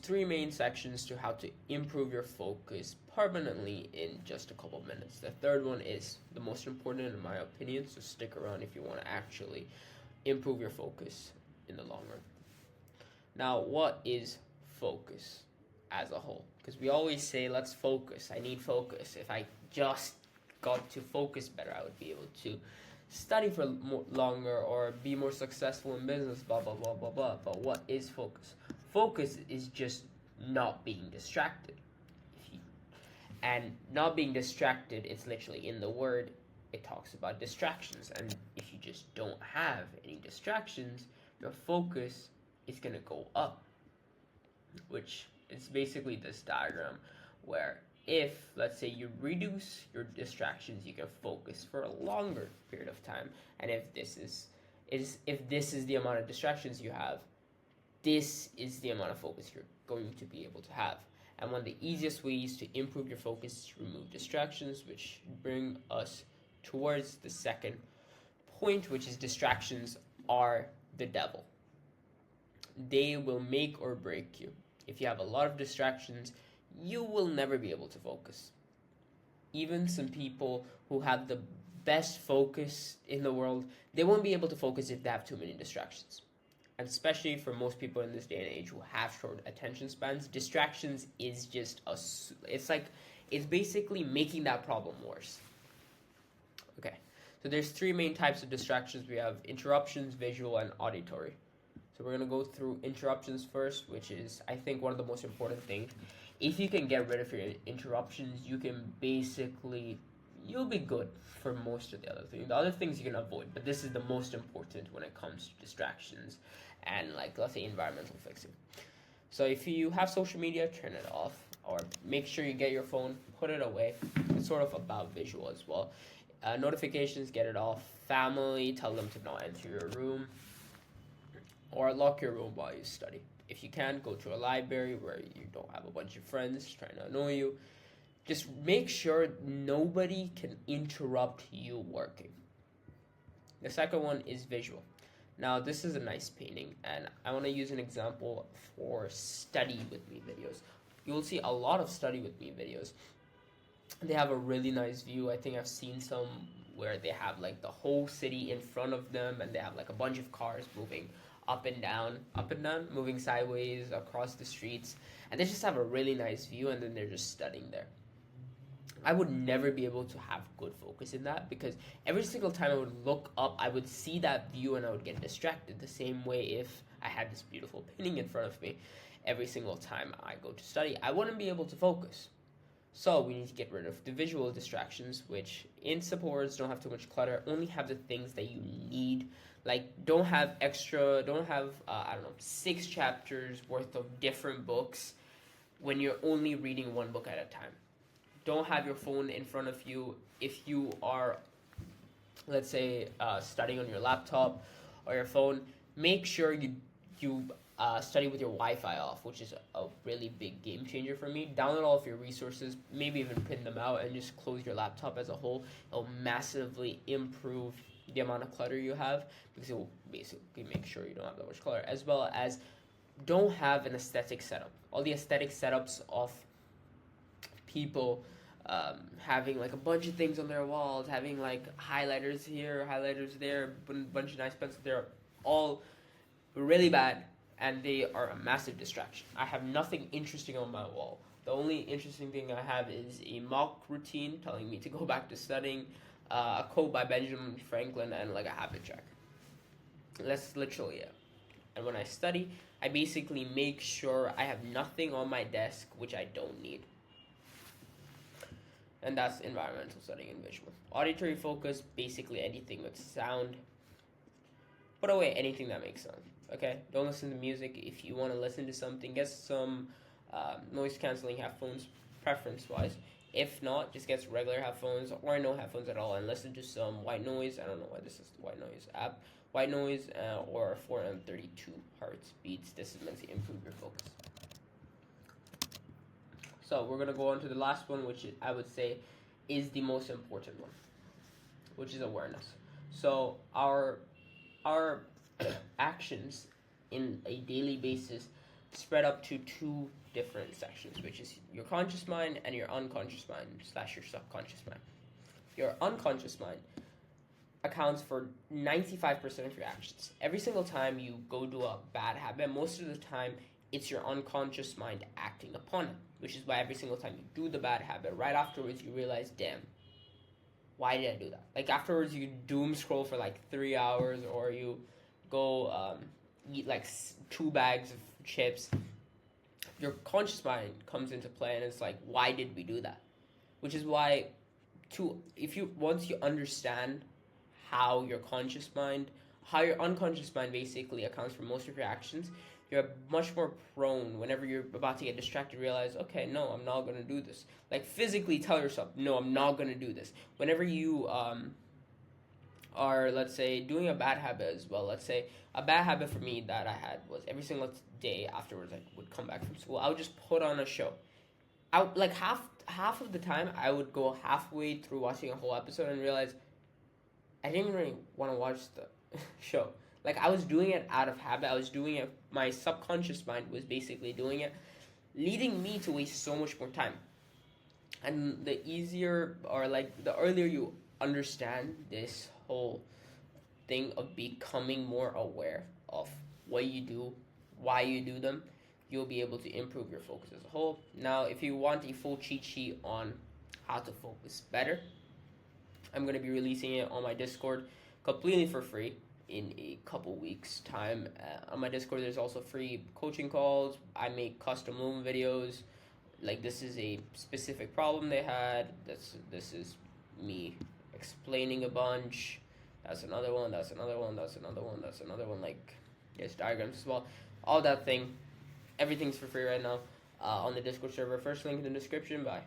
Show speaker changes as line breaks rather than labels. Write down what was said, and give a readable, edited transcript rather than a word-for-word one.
three main sections to how to improve your focus permanently in just a couple minutes. The third one is the most important in my opinion, so stick around if you want to actually improve your focus in the long run. Now, what is focus as a whole? Because we always say, let's focus. I need focus. If I just got to focus better, I would be able to study for longer or be more successful in business, blah, blah, blah, blah, blah. But what is focus? Focus is just not being distracted. And not being distracted, it's literally in the word, it talks about distractions. And if you just don't have any distractions, your focus is going to go up, which is basically this diagram where if, let's say, you reduce your distractions, you can focus for a longer period of time. And if this is the amount of distractions you have, this is the amount of focus you're going to be able to have. And one of the easiest ways to improve your focus is to remove distractions, which bring us towards the second point, which is distractions are the devil. They will make or break you. If you have a lot of distractions, you will never be able to focus. Even some people who have the best focus in the world, they won't be able to focus if they have too many distractions. And especially for most people in this day and age who have short attention spans, distractions is just it's basically making that problem worse. Okay, so there's three main types of distractions. We have interruptions, visual, and auditory. So we're going to go through interruptions first, which is, I think, one of the most important things. If you can get rid of your interruptions, you'll be good for most of the other things. The other things you can avoid, but this is the most important when it comes to distractions and, like, let's say, environmental fixing. So if you have social media, turn it off, or make sure you get your phone, put it away. It's sort of about visual as well. Notifications, get it off. Family, tell them to not enter your room, or lock your room while you study. If you can, go to a library where you don't have a bunch of friends trying to annoy you. Just make sure nobody can interrupt you working. The second one is visual. Now, this is a nice painting, and I want to use an example for study with me videos. You will see a lot of study with me videos. They have a really nice view. I think I've seen some where they have like the whole city in front of them, and they have like a bunch of cars moving up and down, moving sideways across the streets, and they just have a really nice view, and then they're just studying there. I would never be able to have good focus in that, because every single time I would look up, I would see that view and I would get distracted. The same way if I had this beautiful painting in front of me, every single time I go to study, I wouldn't be able to focus. So we need to get rid of the visual distractions, which in simple words, don't have too much clutter. Only have the things that you need. Like, don't have 6 chapters worth of different books when you're only reading one book at a time. Don't have your phone in front of you. If you are, let's say, studying on your laptop or your phone, make sure you study with your Wi-Fi off, which is a really big game changer for me. Download all of your resources, maybe even print them out, and just close your laptop as a whole. It'll massively improve the amount of clutter you have, because it will basically make sure you don't have that much clutter, as well as don't have an aesthetic setup. All the aesthetic setups of people having like a bunch of things on their walls, having like highlighters here, highlighters there, a bunch of nice pencils, they're all really bad, and they are a massive distraction. I have nothing interesting on my wall. The only interesting thing I have is a mock routine telling me to go back to studying, a quote by Benjamin Franklin, and like a habit tracker. That's literally it. And when I study, I basically make sure I have nothing on my desk which I don't need. And that's environmental studying and visual. Auditory focus, basically anything with sound. Put away anything that makes sound, okay? Don't listen to music. If you want to listen to something, get some noise-canceling headphones, preference-wise. If not, just get regular headphones or no headphones at all, and listen to some white noise. I don't know why this is the white noise app. White noise or 432 hertz beats. This is meant to improve your focus. So we're going to go on to the last one, which I would say is the most important one, which is awareness. So our actions in a daily basis spread up to two different sections, which is your conscious mind and your unconscious mind / your subconscious mind. Your unconscious mind accounts for 95% of your actions. Every single time you go do a bad habit, most of the time it's your unconscious mind acting upon it, which is why every single time you do the bad habit, right afterwards you realize, damn, why did I do that? Like afterwards you doom scroll for like 3 hours, or you go eat like 2 bags of chips. Your conscious mind comes into play and it's like, why did we do that? Which is why once you understand how your unconscious mind basically accounts for most of your actions, you're much more prone whenever you're about to get distracted, realize, okay, no, I'm not going to do this. Like physically tell yourself, no, I'm not going to do this. Whenever you are, let's say, doing a bad habit as well. Let's say a bad habit for me that I had was every single day afterwards I would come back from school, I would just put on a show. Like half of the time I would go halfway through watching a whole episode and realize I didn't really want to watch the show. Like I was doing it out of habit. I was doing it. My subconscious mind was basically doing it, leading me to waste so much more time. And the earlier you understand this whole thing of becoming more aware of what you do, why you do them, you'll be able to improve your focus as a whole. Now, if you want a full cheat sheet on how to focus better, I'm going to be releasing it on my Discord completely for free in a couple weeks time. On my Discord there's also free coaching calls. I make custom loom videos. Like this is a specific problem they had. This is me explaining a bunch. That's another one. That's another one. That's another one. That's another one. Like there's diagrams as well. All that thing. Everything's for free right now on the Discord server. First link in the description. Bye.